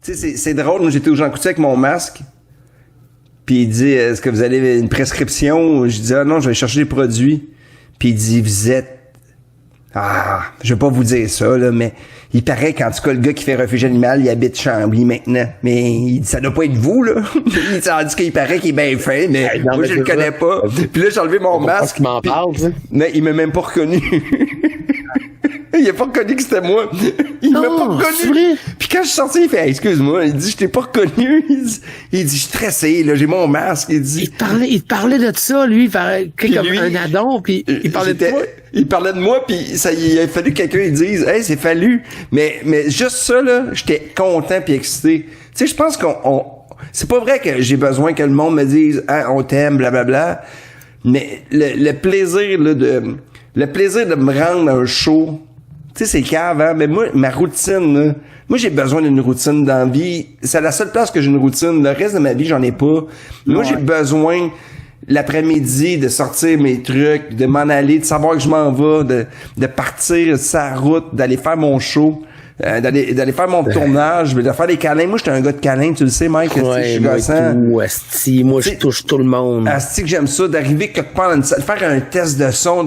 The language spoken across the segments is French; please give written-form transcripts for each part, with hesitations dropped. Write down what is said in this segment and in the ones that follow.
Tu sais, c'est drôle, moi j'étais au Jean Coutu avec mon masque, puis il dit, est-ce que vous avez une prescription? Je dis, ah non, je vais chercher des produits. Puis il dit, vous êtes... je vais pas vous dire ça, là, mais il paraît qu'en tout cas, le gars qui fait refuge animal, il habite Chambly maintenant. Mais il dit, ça doit pas être vous, là. Il dit qu'il paraît qu'il est bien fin, mais moi, je le connais pas. Puis là, j'ai enlevé mon masque. Mais il m'a même pas reconnu. Il a pas reconnu que c'était moi. Il m'a pas reconnu. Puis quand je suis sorti, il fait, excuse-moi, il dit, je t'ai pas reconnu. Il dit, je suis stressé, là, j'ai mon masque. Il dit. Il parlait de ça, lui, comme un adon, puis il parlait de toi. Il parlait de moi, puis il a fallu que quelqu'un dise, hey, c'est fallu. Mais juste ça, là, j'étais content puis excité. Tu sais, je pense c'est pas vrai que j'ai besoin que le monde me dise, ah, on t'aime, blablabla. Mais le plaisir, là, le plaisir de me rendre à un show, tu sais, c'est cave, hein, mais moi, ma routine, là, moi, j'ai besoin d'une routine dans la vie. C'est la seule place que j'ai une routine. Le reste de ma vie, j'en ai pas. Moi, j'ai besoin, l'après-midi, de sortir mes trucs, de m'en aller, de savoir que je m'en vais, de partir sa route, d'aller faire mon show, d'aller faire mon tournage, de faire des câlins. Moi, j'étais un gars de câlins, tu le sais, Mike. Ouais, je suis gossant. Moi, je touche tout le monde. Asti que j'aime ça, d'arriver quelque part dans une salle, de faire un test de son,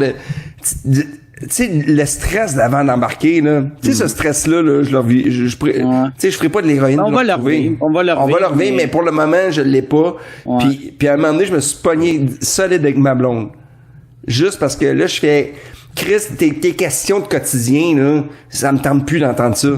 tu sais, le stress d'avant d'embarquer, là. Tu sais, ce stress-là, là, tu sais, je ferai pas de l'héroïne. On va le revivre. Mais pour le moment, je l'ai pas. Ouais. Puis à un moment donné, je me suis pogné solide avec ma blonde. Juste parce que là, je fais, Chris, tes questions de quotidien, là, ça me tente plus d'entendre ça.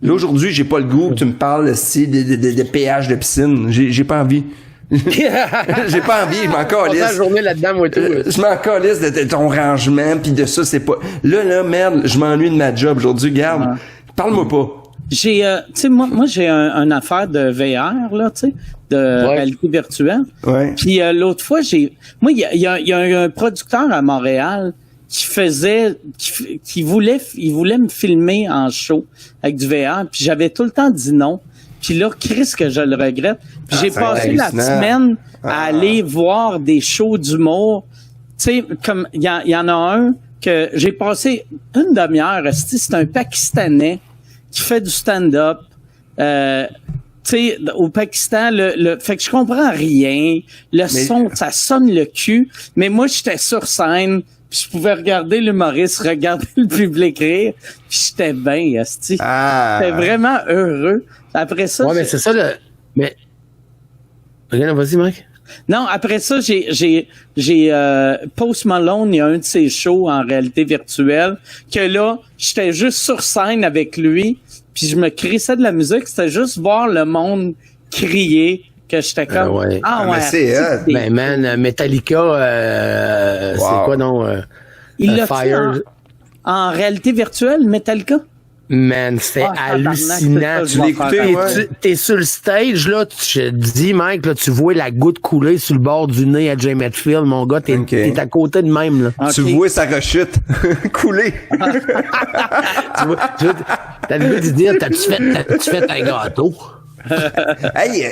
Là, aujourd'hui, j'ai pas le goût que tu me parles, de péage de piscine. J'ai pas envie. J'ai pas envie, je m'en calisse. La journée là-dedans, moi, tout. Je m'en calisse de ton rangement, pis de ça, c'est pas... Là, merde, je m'ennuie de ma job aujourd'hui, garde. Parle-moi pas. J'ai, tu sais, moi, j'ai une affaire de VR, là, tu sais, de réalité virtuelle. Ouais. Puis l'autre fois, il y a un producteur à Montréal qui voulait me filmer en show avec du VR, puis j'avais tout le temps dit non. Puis là, Chris, que je le regrette. Puis j'ai passé la semaine à aller voir des shows d'humour. Tu sais, comme il y en a un que j'ai passé une demi-heure. C'est un Pakistanais qui fait du stand-up. Tu sais, au Pakistan, fait que je comprends rien. Son, ça sonne le cul. Mais moi, j'étais sur scène. Puis je pouvais regarder l'humoriste, regarder le public rire. Puis j'étais bien, asti. J'étais vraiment heureux. Après ça, mais c'est ça mais regarde, vas-y, Mike. Non, après ça, j'ai Post Malone, il y a un de ses shows en réalité virtuelle que là, j'étais juste sur scène avec lui, puis je me crissais de la musique, c'était juste voir le monde crier que j'étais comme c'est ben man, Metallica c'est quoi non il l'a fait en réalité virtuelle, Metallica. Man, c'est hallucinant. Tu l'as écouté, t'es sur le stage, là, je te dis, Mike, là, tu vois la goutte couler sur le bord du nez à Jay Metfield, mon gars, t'es à côté de même, là. Okay. Tu vois sa rechute couler. T'as le goût de dire, t'as-tu fait un gâteau? Hey,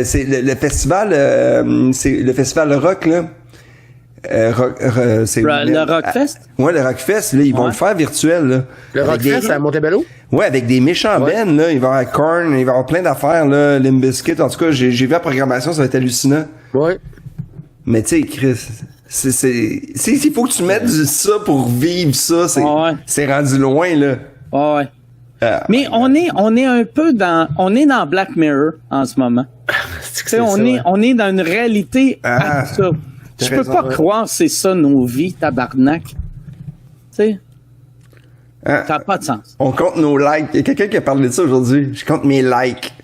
c'est le festival, c'est le festival rock, là. C'est le Rockfest? Ouais, le Rockfest, là, ils vont le faire virtuel, là. Le Rockfest à Montebello? Ouais, avec des méchants bands, là. Il va y avoir Korn, il va y avoir plein d'affaires, là. Limp Bizkit. En tout cas, j'ai vu la programmation, ça va être hallucinant. Ouais. Mais tu sais, Chris, il faut que tu mettes ça pour vivre ça. C'est rendu loin, là. Ouais. Mais on est un peu on est dans Black Mirror en ce moment. On est dans une réalité absurde. Je peux pas croire que c'est ça nos vies, tabarnak. Tu sais. Ça n'a pas de sens. On compte nos likes. Il y a quelqu'un qui a parlé de ça aujourd'hui. Je compte mes likes.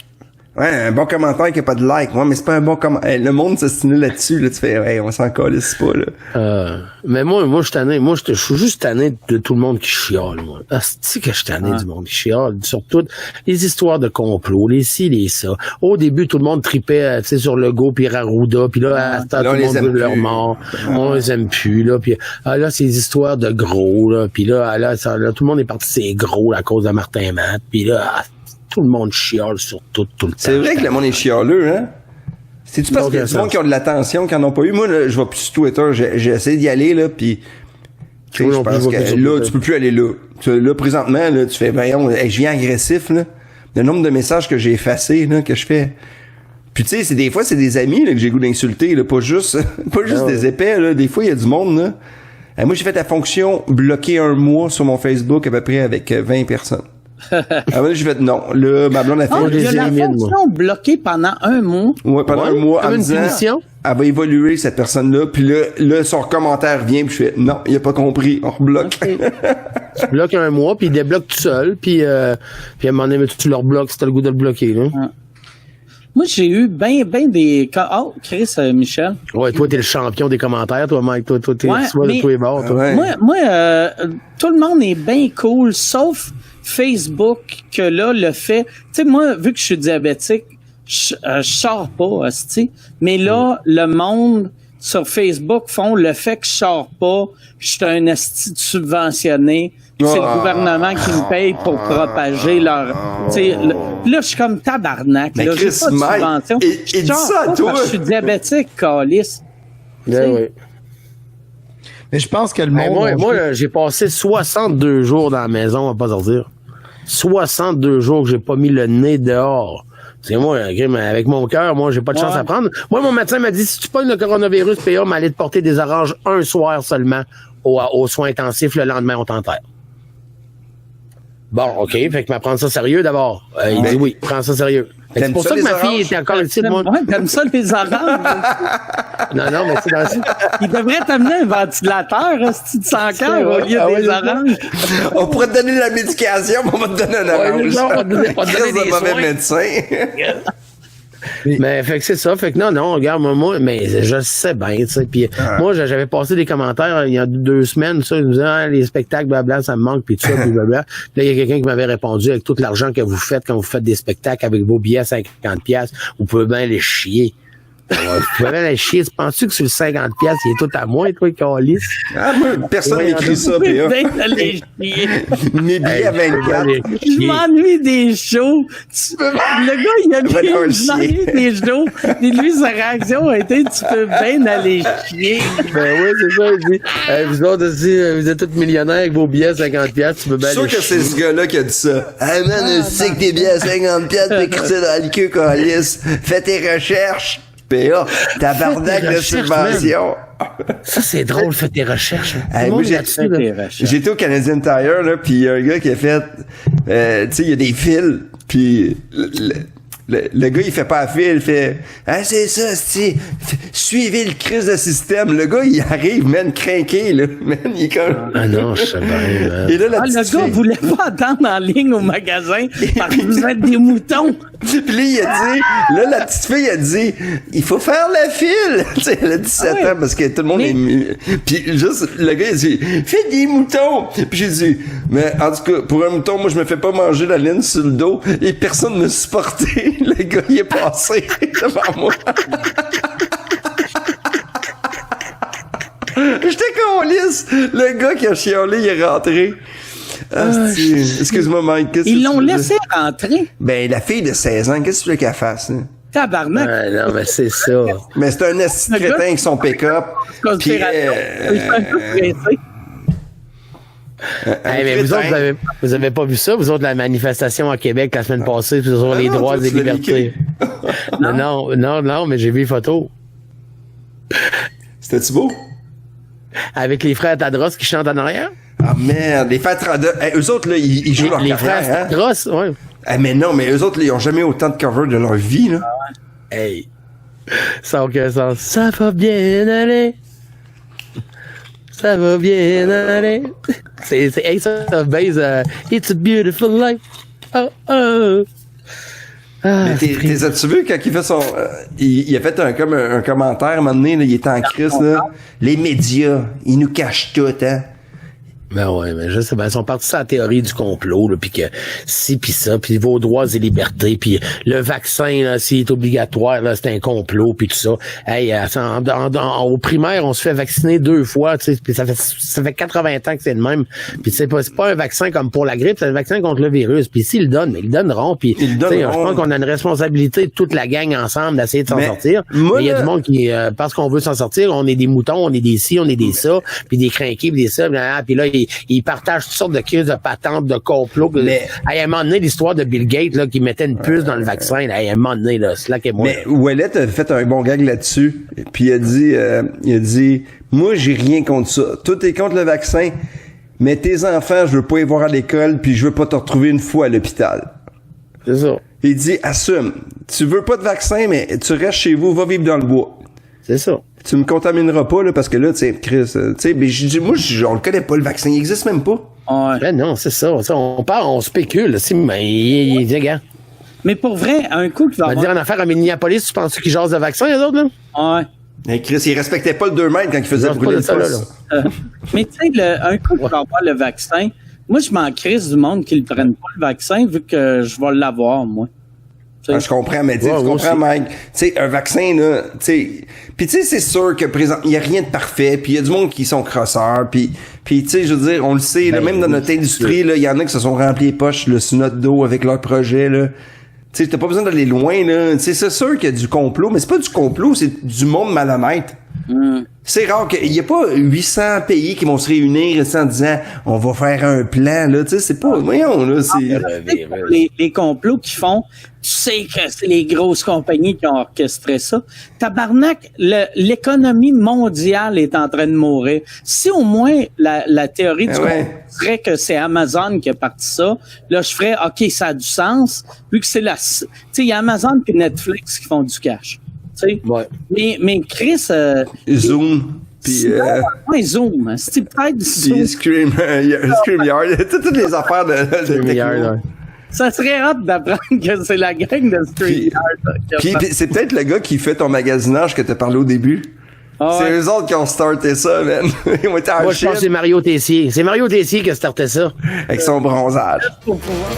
Ouais, un bon commentaire qui a pas de like. Ouais, mais c'est pas un bon commentaire. Le monde s'assinule là-dessus, là. Tu fais, hey, on s'en calisse pas, là. Mais moi, je suis tanné. Moi, je suis juste tanné de tout le monde qui chiale, moi. C'est que je suis tanné du monde qui chiale. Surtout les histoires de complot, les ci, les ça. Au début, tout le monde tripait, tu sais, sur Legault puis Arruda. Puis là, tout le monde veut leur mort. On les aime plus, là. Puis là, c'est des histoires de gros, là. Puis là, tout le monde est parti, c'est gros à cause de Martin Matt. Puis là, tout le monde chiale sur tout le temps. C'est vrai que le monde est chialeux, hein? C'est-tu parce qu'il y a du monde qui ont de l'attention, qui en ont pas eu? Moi, là, je vais plus sur Twitter, j'ai essayé d'y aller, là, pis je pense que là, tu peux plus aller là. Là, présentement, là, tu fais, voyons, je viens agressif, là. le nombre de messages que j'ai effacés, là, que je fais. Puis tu sais, des fois, c'est des amis, là, que j'ai goût d'insulter, là, pas juste des épais, là. Des fois, il y a du monde, là. Moi, j'ai fait la fonction bloquer un mois sur mon Facebook à peu près avec 20 personnes. Moi, j'ai fait non. Là, ma blonde a fait... il y a la fonction bloquée pendant un mois. Ouais, pendant un mois, en me disant, elle va évoluer, cette personne-là. Puis là, son commentaire vient, puis je fais non, il a pas compris, on rebloque. Okay. Tu bloques un mois, puis il débloque tout seul, puis à un moment donné, tu le rebloques si t'as le goût de le bloquer, là. Moi, j'ai eu ben des... Oh, Chris, Michel. Ouais, toi, t'es le champion des commentaires, toi, Mike. Toi, t'es de tous les bords, toi. Ouais. Moi, tout le monde est bien cool, sauf Facebook, que là, le fait... Tu sais, moi, vu que je suis diabétique, je sors pas, hostie. Mais là, le monde sur Facebook font le fait que je sors pas, je suis un esti subventionné, c'est le gouvernement qui me paye pour propager leur... Là, je suis comme tabarnak. Mais là, Chris, j'ai pas de subvention. et dis ça à toi. Je suis diabétique, calice. Oui. Mais je pense que le monde... Moi, j'ai passé 62 jours dans la maison à pas sortir. 62 jours que j'ai pas mis le nez dehors. C'est moi, avec mon cœur, moi, j'ai pas de chance à prendre. Moi, mon médecin m'a dit, si tu pognes le coronavirus, PA, m'allait te porter des oranges un soir seulement aux soins intensifs, le lendemain, on t'enterre. Bon, OK, fait que m'apprendre ça sérieux d'abord. Il dit oui, prends ça sérieux. C'est pour ça que ma fille était encore ici de moi. Ouais, t'aimes ça les oranges? Non, mais c'est dans ça. Il devrait t'amener un ventilateur, si tu te sens cœur, au lieu des oranges. On pourrait te donner de la médication, on va te donner un orange. On va te donner des mauvais soins. médecin. Mais fait que c'est ça, fait que non, regarde moi, mais je sais bien, tu sais. Puis moi, j'avais passé des commentaires il y a 2 semaines, ça, ils me disaient les spectacles, blabla, ça me manque, puis tout ça, puis blabla. Puis là, il y a quelqu'un qui m'avait répondu avec tout l'argent que vous faites quand vous faites des spectacles avec vos billets à 50$, vous pouvez bien les chier. Vous pouvez bien les chier. Tu penses-tu que sur le 50$, il est tout à moi, toi, calice? Moi, personne n'écrit ça, PA. Mes billets à 24. Je m'ennuie des shows. Le gars, il a dit, je m'ennuie des shows. Et lui, sa réaction a été, tu peux bien aller chier. Ben oui, c'est ça, il dit. Vous autres aussi, vous êtes tous millionnaires avec vos billets à 50$, tu peux bien aller chier. Je suis sûr que c'est ce gars-là qui a dit ça. Hey man, je sais que tes billets à 50$, t'écris ça dans le queue, calice. Fais tes recherches. PA, tabarnak de subvention. Ça, c'est drôle, fais tes recherches. Moi, j'étais au Canadian Tire, là, pis il y a un gars qui a fait, tu sais, il y a des fils, pis le gars, il fait pas la file, il fait, c'est ça, suivez le crise de système. Le gars, il arrive, man, craqué, là, man, il est comme... Ah non, je sais bien, Et là, le gars voulait pas attendre en ligne au magasin parce que vous êtes des moutons. Puis là, il a dit, la petite fille a dit, il faut faire la file. Tu sais, elle a 17 ans parce que tout le monde est... Puis juste, le gars, il a dit, fais des moutons. Puis j'ai dit, mais en tout cas, pour un mouton, moi, je me fais pas manger la laine sur le dos et personne ne me supportait. Le gars, il est passé devant moi. J'étais lisse. Le gars qui a chialé, il est rentré. Excuse-moi, Mike. Ils l'ont laissé rentrer. Ben, la fille de 16 ans, qu'est-ce que tu veux qu'elle fasse? Hein? Tabarnak. Non, mais c'est ça. Mais c'est un esti crétin avec son pick-up. Puis, mais vous autres, vous avez pas vu ça? Vous autres, la manifestation à Québec la semaine passée sur les droits et libertés. Non, mais j'ai vu les photos. C'était-tu beau? Avec les frères Tadros qui chantent en arrière? Ah merde, les frères Tadros. Eux autres, là, ils jouent leur les carrière, frères Tadros, ouais. Mais non, mais eux autres, là, ils ont jamais autant de cover de leur vie, là. Hey. Ça va bien aller. Ça va bien aller. C'est Ace of Base, It's a Beautiful Life. Oh. Mais t'es-tu vu quand il fait son... il a fait un commentaire, à un moment donné, là, il était en crise, là. Les médias, ils nous cachent tout, hein. Ben ouais, mais je sais, ils sont partis sur la théorie du complot, là, puis que si, puis ça, puis vos droits et libertés, puis le vaccin, là, s'il est obligatoire, là, c'est un complot, puis tout ça. Hey, au primaire, on se fait vacciner 2 fois, tu sais, puis ça fait 80 ans que c'est le même. Puis c'est pas un vaccin comme pour la grippe, c'est un vaccin contre le virus. Puis s'ils le donnent, mais ils le donneront. Puis je pense qu'on a une responsabilité, toute la gang ensemble, d'essayer de s'en sortir. Mais il y a du monde qui, parce qu'on veut s'en sortir, on est des moutons, on est des ci, on est des ça, puis des crinqués, puis des ça, puis là, ils partagent toutes sortes de crises de patentes, de complots. Mais, à un moment donné, l'histoire de Bill Gates, là, qui mettait une puce dans le vaccin, là, à un moment donné, là, slackez-moi. Mais Ouellet a fait un bon gag là-dessus. Puis il a dit, moi, j'ai rien contre ça. Toi, t'es contre le vaccin, mais tes enfants, je veux pas les voir à l'école, puis je veux pas te retrouver une fois à l'hôpital. C'est ça. Il dit, assume. Tu veux pas de vaccin, mais tu restes chez vous, va vivre dans le bois. C'est ça. Tu me contamineras pas, là, parce que là, tu sais, Chris, tu sais, mais on le connaît pas, le vaccin, il existe même pas. Ouais. Ben non, c'est ça. On spécule, mais il gars. Mais pour vrai, un coup qui va On va dire une affaire à Minneapolis, tu penses qu'ils jasent de vaccin, les autres, là? Ouais. Hey, Chris, il respectait pas le 2 mètres quand il faisait brûler le poste. Mais tu sais, un coup qui va avoir le vaccin, moi, je m'en crisse du monde qui ne prenne pas le vaccin, vu que je vais l'avoir, moi. Ah, je comprends, mais tu comprends, Mike. Tu sais, un vaccin, là, tu sais. Puis tu sais, c'est sûr que présent, il y a rien de parfait. Puis il y a du monde qui sont crosseurs. Puis tu sais, je veux dire, on le sait, là, même dans notre industrie, là, il y en a qui se sont remplis les poches là, sur notre dos avec leur projet, là. Tu sais, t'as pas besoin d'aller loin, là. Tu sais, c'est sûr qu'il y a du complot, mais c'est pas du complot, c'est du monde malhonnête. C'est rare qu'il y a pas 800 pays qui vont se réunir en disant on va faire un plan, là. Tu sais, c'est pas, voyons, là, c'est... Les complots qu'ils font, tu sais que c'est les grosses compagnies qui ont orchestré ça. Tabarnak, l'économie mondiale est en train de mourir. Si au moins la théorie du complot serait que c'est Amazon qui a parti ça, là, je ferais, OK, ça a du sens, vu que c'est tu sais, il y a Amazon et Netflix qui font du cash. Ouais. Mais Chris... Zoom. Puis Zoom. C'est peut-être Zoom. Puis StreamYard. Toutes les affaires de StreamYard, Ça serait hâte d'apprendre que c'est la gang de StreamYard. Puis c'est peut-être le gars qui fait ton magasinage que t'as parlé au début. Ah ouais. C'est eux autres qui ont starté ça, man. Ils ont été en Moi, je pense que c'est Mario Tessier. C'est Mario Tessier qui a starté ça. avec son bronzage. Pour pouvoir.